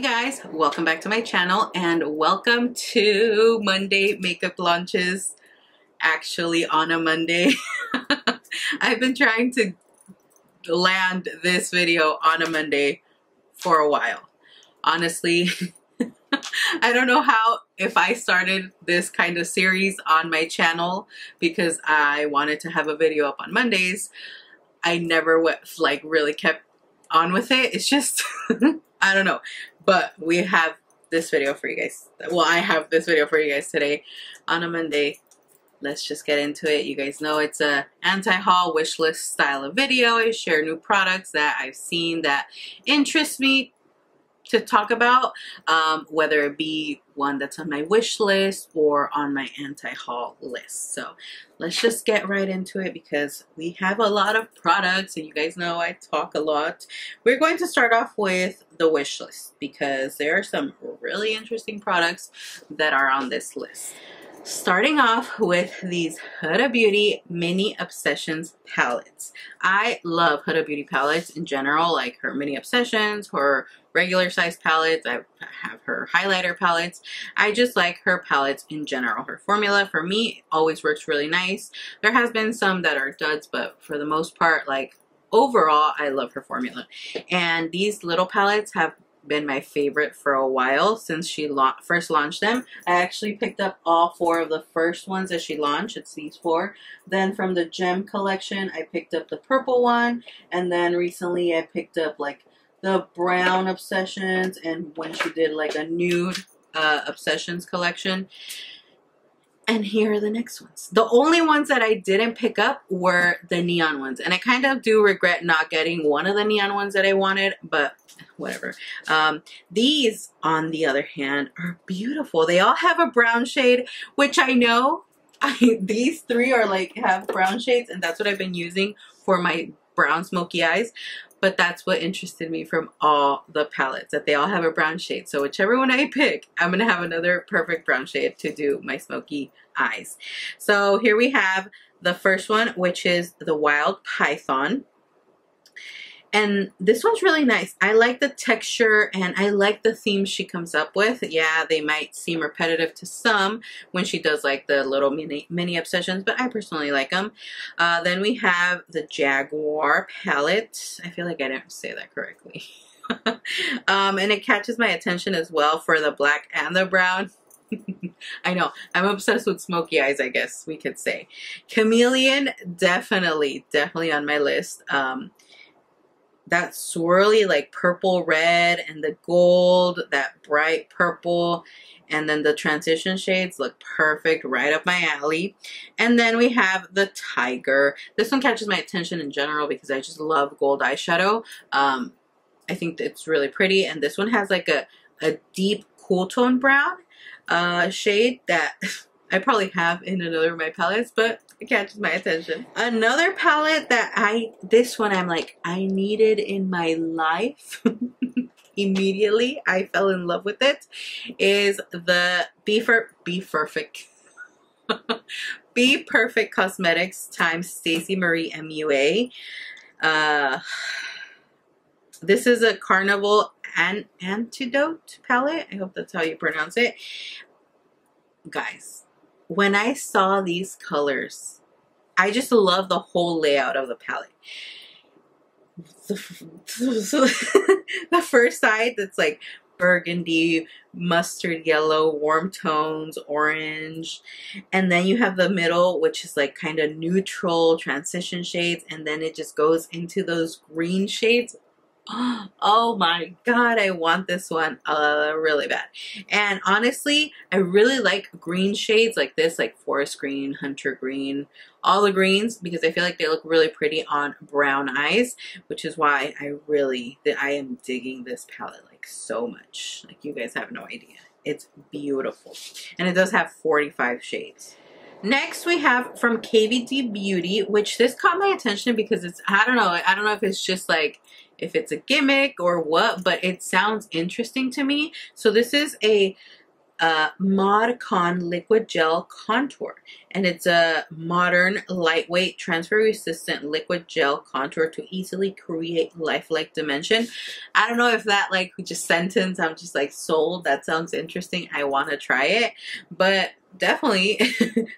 Guys, welcome back to my channel and welcome to Monday makeup launches. Actually on a Monday. I've been trying to land this video on a Monday for a while. Honestly, I don't know how, if I started this kind of series on my channel because I wanted to have a video up on Mondays. I never really kept on with it. It's just I don't know, but we have this video for you guys. Well, I have this video for you guys today on a Monday. Let's just get into it. You guys know it's a anti-haul wish list style of video. I share new products that I've seen that interest me to talk about, whether it be one that's on my wish list or on my anti-haul list. So let's just get right into it because we have a lot of products and you guys know I talk a lot. We're going to start off with the wish list because there are some really interesting products that are on this list. Starting off with these Huda Beauty Mini Obsessions palettes. I love Huda Beauty palettes in general, like her Mini Obsessions, her regular size palettes. I have her highlighter palettes. I just like her palettes in general. Her formula for me always works really nice. There has been some that are duds, but for the most part, like overall, I love her formula. And these little palettes have been my favorite for a while since she first launched them. I actually picked up all 4 of the first ones that she launched. It's these 4. Then from the gem collection, I picked up the purple one, and then recently I picked up like the brown Obsessions, and when she did like a nude Obsessions collection. And here are the next ones. The only ones that I didn't pick up were the neon ones. And I kind of do regret not getting one of the neon ones that I wanted, but whatever. These, on the other hand, are beautiful. They all have a brown shade, which I know these 3 are like have brown shades, and that's what I've been using for my brown smoky eyes. But that's what interested me from all the palettes, that they all have a brown shade. So whichever one I pick, I'm going to have another perfect brown shade to do my smoky eyes. So here we have the first one, which is the Wild Python. And this one's really nice. I like the texture and I like the theme she comes up with. Yeah, they might seem repetitive to some when she does like the little mini Obsessions, but I personally like them. Then we have the Jaguar palette. I feel like I didn't say that correctly. And it catches my attention as well for the black and the brown. I know, I'm obsessed with smoky eyes, I guess we could say. Chameleon, definitely on my list. That swirly like purple red and the gold, that bright purple, and then the transition shades look perfect, right up my alley. And then we have the Tiger. This one catches my attention in general because I just love gold eyeshadow. I think it's really pretty, and this one has like a deep cool tone brown shade that I probably have in another of my palettes, but it catches my attention. Another palette that this one I'm like, I needed in my life. Immediately, I fell in love with it, is the Be Perfect Cosmetics times Stacey Marie MUA. This is a Carnival Antidote palette. I hope that's how you pronounce it. Guys, when I saw these colors, I just love the whole layout of the palette. The first side that's like burgundy, mustard yellow, warm tones, orange. And then you have the middle, which is like kind of neutral transition shades. And then it just goes into those green shades. Oh my god, I want this one really bad. And honestly, I really like green shades like this, like forest green, hunter green, all the greens, because I feel like they look really pretty on brown eyes, which is why I am digging this palette like so much. Like, you guys have no idea. It's beautiful. And it does have 45 shades. Next we have from KVD Beauty, which this caught my attention because it's, I don't know if it's just like, if it's a gimmick or what, but it sounds interesting to me. So this is a Modcon Liquid Gel Contour. And it's a modern, lightweight, transfer-resistant liquid gel contour to easily create lifelike dimension. I don't know if that, like, just sentence, I'm just like sold. That sounds interesting. I want to try it. But definitely,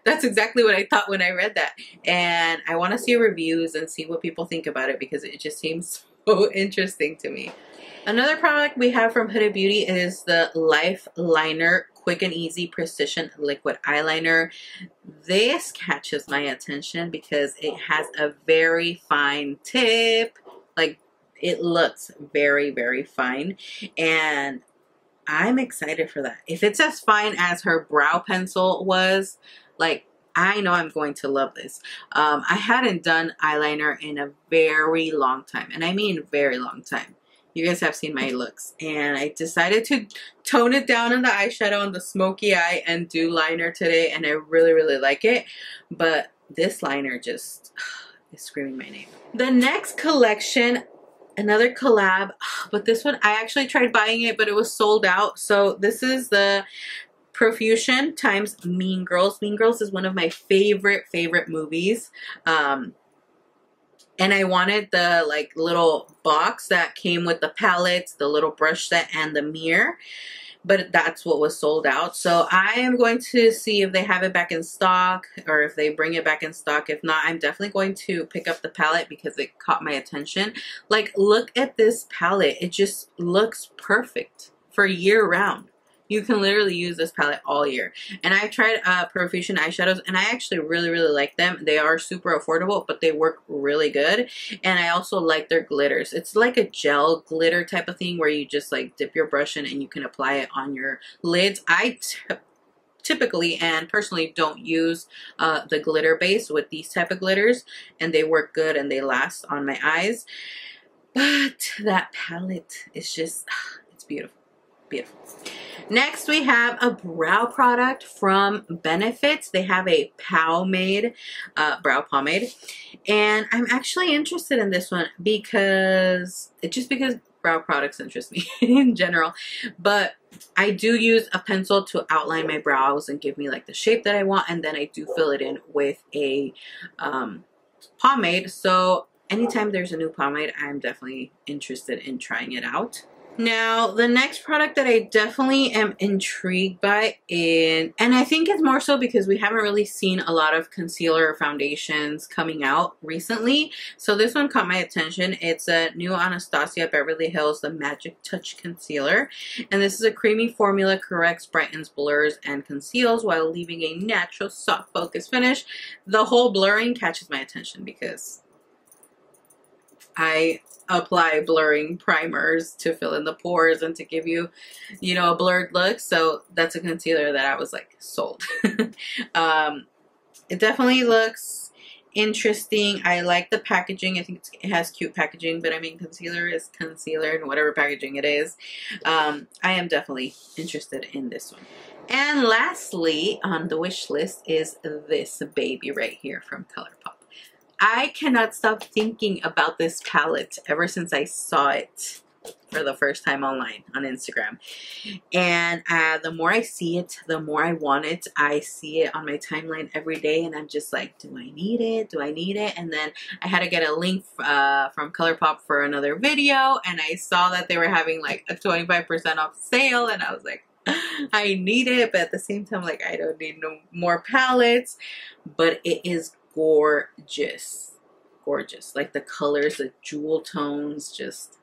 that's exactly what I thought when I read that. And I want to see reviews and see what people think about it because it just seems so interesting to me. Another product we have from Huda Beauty is the Life Liner Quick and Easy Precision Liquid Eyeliner. This catches my attention because it has a very fine tip. Like, it looks very, very fine. And I'm excited for that. If it's as fine as her brow pencil was, like, I know I'm going to love this. I hadn't done eyeliner in a very long time. And I mean very long time. You guys have seen my looks. And I decided to tone it down on the eyeshadow and the smoky eye and do liner today. And I really, really like it. But this liner just is screaming my name. The next collection, another collab. But this one, I actually tried buying it, but it was sold out. So this is the Profusion times Mean Girls. Mean Girls is one of my favorite movies. And I wanted the like little box that came with the palettes, the little brush set, and the mirror. But that's what was sold out. So I am going to see if they have it back in stock or if they bring it back in stock. If not, I'm definitely going to pick up the palette because it caught my attention. Like, look at this palette. It just looks perfect for year round. You can literally use this palette all year. And I've tried Profusion eyeshadows and I actually really, really like them. They are super affordable, but they work really good. And I also like their glitters. It's like a gel glitter type of thing where you just like dip your brush in and you can apply it on your lids. I typically and personally don't use the glitter base with these type of glitters. And they work good and they last on my eyes. But that palette is just, it's beautiful. Beautiful. Next, we have a brow product from Benefits. They have a pomade, brow pomade. And I'm actually interested in this one because brow products interest me in general. But I do use a pencil to outline my brows and give me like the shape that I want. And then I do fill it in with a pomade. So anytime there's a new pomade, I'm definitely interested in trying it out. Now, the next product that I definitely am intrigued by and I think it's more so because we haven't really seen a lot of concealer foundations coming out recently. So this one caught my attention. It's a new Anastasia Beverly Hills, the Magic Touch Concealer. And this is a creamy formula, corrects, brightens, blurs, and conceals while leaving a natural, soft, focused finish. The whole blurring catches my attention because I apply blurring primers to fill in the pores and to give you, you know, a blurred look. So that's a concealer that I was like sold. It definitely looks interesting. I like the packaging. I think it has cute packaging, but I mean, concealer is concealer and whatever packaging it is. I am definitely interested in this one. And lastly on the wish list is this baby right here from ColourPop. I cannot stop thinking about this palette ever since I saw it for the first time online on Instagram. And the more I see it, the more I want it. I see it on my timeline every day and I'm just like, do I need it? Do I need it? And then I had to get a link from ColourPop for another video and I saw that they were having like a 25% off sale and I was like, I need it, but at the same time, like, I don't need no more palettes. But it is gorgeous. Gorgeous. Like the colors, the jewel tones, just,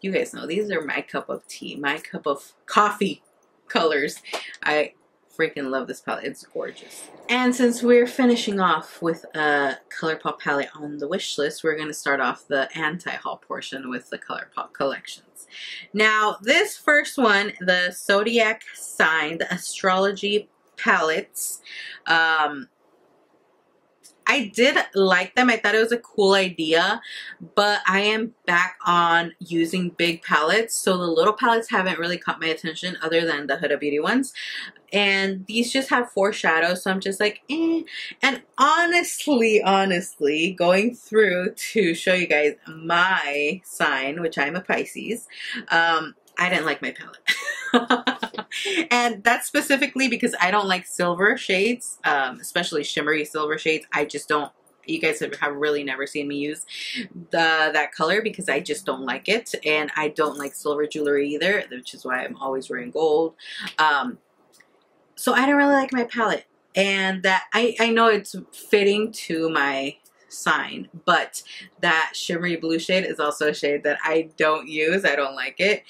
you guys know, these are my cup of tea, my cup of coffee colors. I freaking love this palette. It's gorgeous. And since we're finishing off with a ColourPop palette on the wish list, we're going to start off the anti-haul portion with the ColourPop collections. Now, this first one, the Zodiac Sign, the astrology palettes, I did like them. I thought it was a cool idea, but I am back on using big palettes. So the little palettes haven't really caught my attention other than the Huda Beauty ones. And these just have 4 shadows. So I'm just like, eh. And honestly, going through to show you guys my sign, which I'm a Pisces, I didn't like my palette. And that's specifically because I don't like silver shades, especially shimmery silver shades. I just don't. You guys have really never seen me use that color because I just don't like it. And I don't like silver jewelry either, which is why I'm always wearing gold. So I don't really like my palette. And that I know it's fitting to my sign, but that shimmery blue shade is also a shade that I don't use. I don't like it.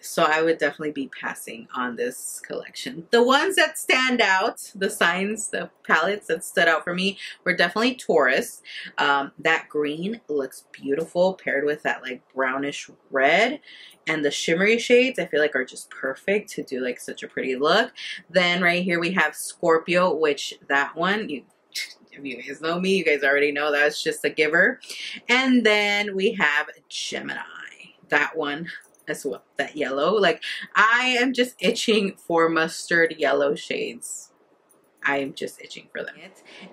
So I would definitely be passing on this collection. The ones that stand out, the signs, the palettes that stood out for me were definitely Taurus. That green looks beautiful paired with that like brownish red, and the shimmery shades I feel like are just perfect to do like such a pretty look. Then right here we have Scorpio, which that one, if you guys know me, you guys already know that's just a giver. And then we have Gemini, that one as well, that yellow. Like, I am just itching for mustard yellow shades. I am just itching for them.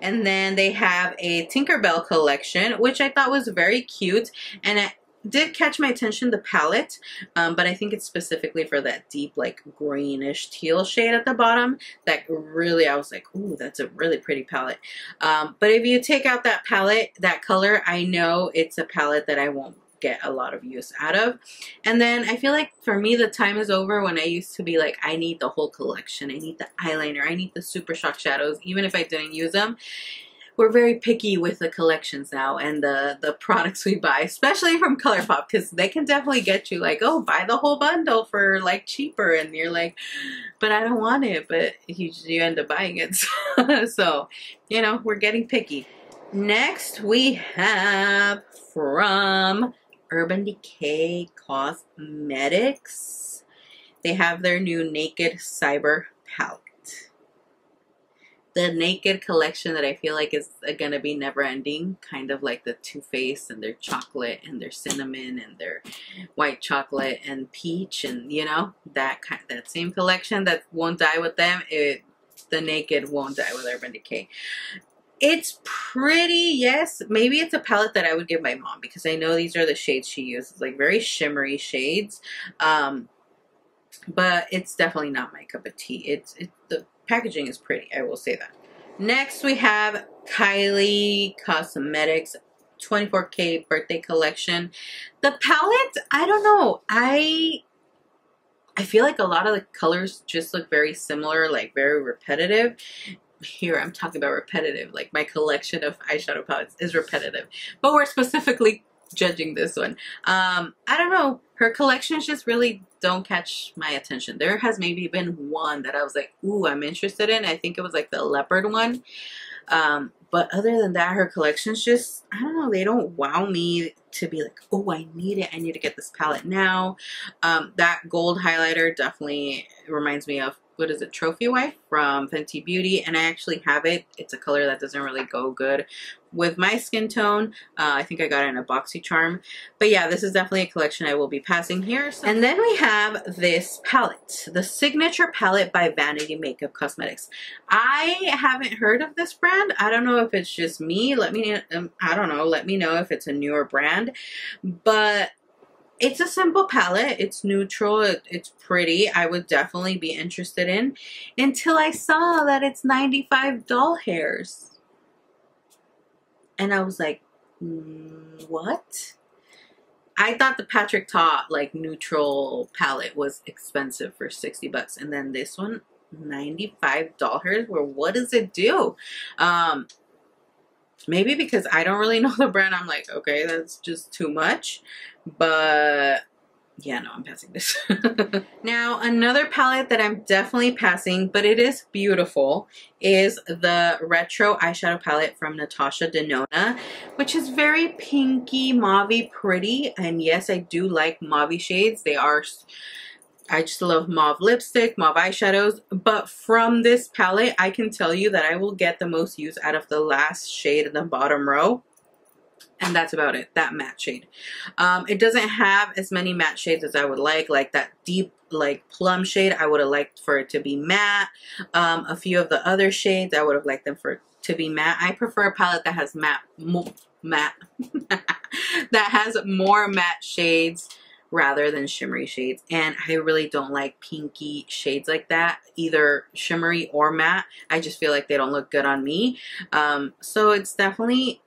And then they have a Tinkerbell collection, which I thought was very cute, and it did catch my attention, the palette, but I think it's specifically for that deep like greenish teal shade at the bottom that really, I was like, ooh, that's a really pretty palette. But if you take out that palette, that color, I know it's a palette that I won't get a lot of use out of. And then I feel like for me the time is over when I used to be like, I need the whole collection, I need the eyeliner, I need the super shock shadows, even if I didn't use them. We're very picky with the collections now and the products we buy, especially from ColourPop, because they can definitely get you like, oh, buy the whole bundle for like cheaper, and you're like, but I don't want it, but you end up buying it. So, you know, we're getting picky. Next we have from Urban Decay Cosmetics. They have their new Naked Cyber palette. The Naked collection that I feel like is gonna be never ending, kind of like the Too Faced and their chocolate and their cinnamon and their white chocolate and peach, and you know, that same collection that won't die with them. The Naked won't die with Urban Decay. It's pretty, yes. Maybe it's a palette that I would give my mom because I know these are the shades she uses, like very shimmery shades. But it's definitely not my cup of tea. The packaging is pretty, I will say that. Next we have Kylie Cosmetics 24K birthday collection. The palette, I don't know. I feel like a lot of the colors just look very similar, like very repetitive. Here I'm talking about repetitive, like my collection of eyeshadow palettes is repetitive, but we're specifically judging this one. I don't know, her collections just really don't catch my attention. There has maybe been one that I was like, ooh, I'm interested in. I think it was like the leopard one, but other than that, her collections just, I don't know, they don't wow me to be like, oh, I need it, I need to get this palette now. That gold highlighter definitely reminds me of, what is it, Trophy Wife from Fenty Beauty, and I actually have it. It's a color that doesn't really go good with my skin tone. I think I got it in a BoxyCharm, but yeah, this is definitely a collection I will be passing here. And then we have this palette, the Signature Palette by Vanity Makeup Cosmetics. I haven't heard of this brand. I don't know if it's just me. Let me know if it's a newer brand, but it's a simple palette. It's neutral. It's pretty. I would definitely be interested in, until I saw that it's 95 doll hairs. And I was like, what? I thought the Patrick Ta like neutral palette was expensive for 60 bucks. And then this one, 95 doll hairs. Well, what does it do? Maybe because I don't really know the brand, I'm like, okay, that's just too much. But yeah, no, I'm passing this. Now, another palette that I'm definitely passing, but it is beautiful, is the Retro Eyeshadow Palette from Natasha Denona, which is very pinky, mauvey, pretty. And yes, I do like mauvey shades. I just love mauve lipstick, mauve eyeshadows, but from this palette, I can tell you that I will get the most use out of the last shade in the bottom row, and that's about it, that matte shade. It doesn't have as many matte shades as I would like that deep, like plum shade, I would have liked for it to be matte. A few of the other shades, I would have liked them to be matte. I prefer a palette that has matte, that has more matte shades rather than shimmery shades. And I really don't like pinky shades like that, either shimmery or matte. I just feel like they don't look good on me. So it's definitely,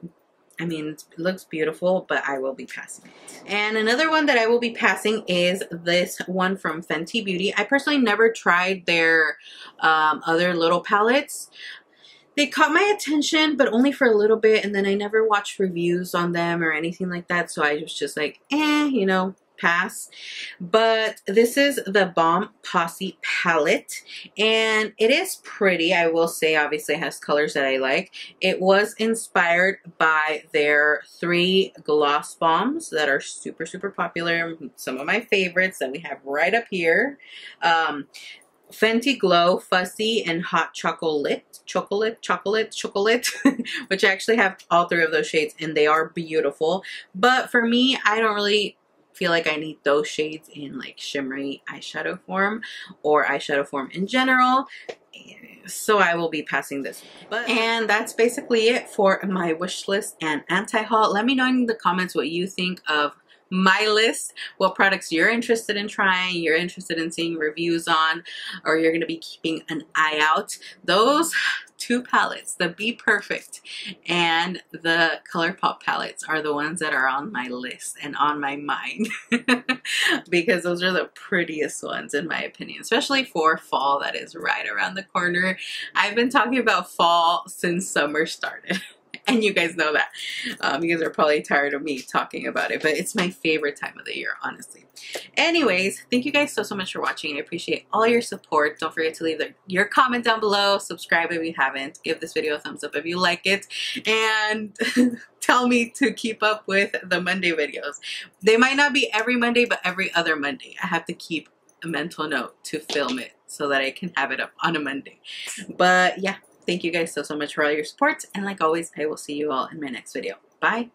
I mean, it looks beautiful, but I will be passing it. And another one that I will be passing is this one from Fenty Beauty. I personally never tried their other little palettes. They caught my attention, but only for a little bit, and then I never watched reviews on them or anything like that, so I was just like, you know, pass. But this is the Bomb Posse palette, and it is pretty. I will say, obviously it has colors that I like. It was inspired by their 3 gloss bombs that are super, super popular. Some of my favorites that we have right up here. Fenty Glow, Fuzzy, and Hot Chocolate, which I actually have all 3 of those shades, and they are beautiful. But for me, I don't really feel like I need those shades in like shimmery eyeshadow form or eyeshadow form in general. So I will be passing this. And that's basically it for my wish list and anti-haul. Let me know in the comments what you think of my list, what products you're interested in trying, you're interested in seeing reviews on, or you're going to be keeping an eye out. Those 2 palettes, the Be Perfect and the ColourPop palettes, are the ones that are on my list and on my mind because those are the prettiest ones in my opinion, especially for fall that is right around the corner. I've been talking about fall since summer started. And you guys know that. You guys are probably tired of me talking about it, but it's my favorite time of the year, honestly. Anyways, thank you guys so much for watching. I appreciate all your support. Don't forget to leave your comment down below. Subscribe if you haven't. Give this video a thumbs up if you like it. And tell me to keep up with the Monday videos. They might not be every Monday, but every other Monday. I have to keep a mental note to film it so that I can have it up on a Monday. But yeah. Thank you guys so much for all your support, and like always, I will see you all in my next video. Bye!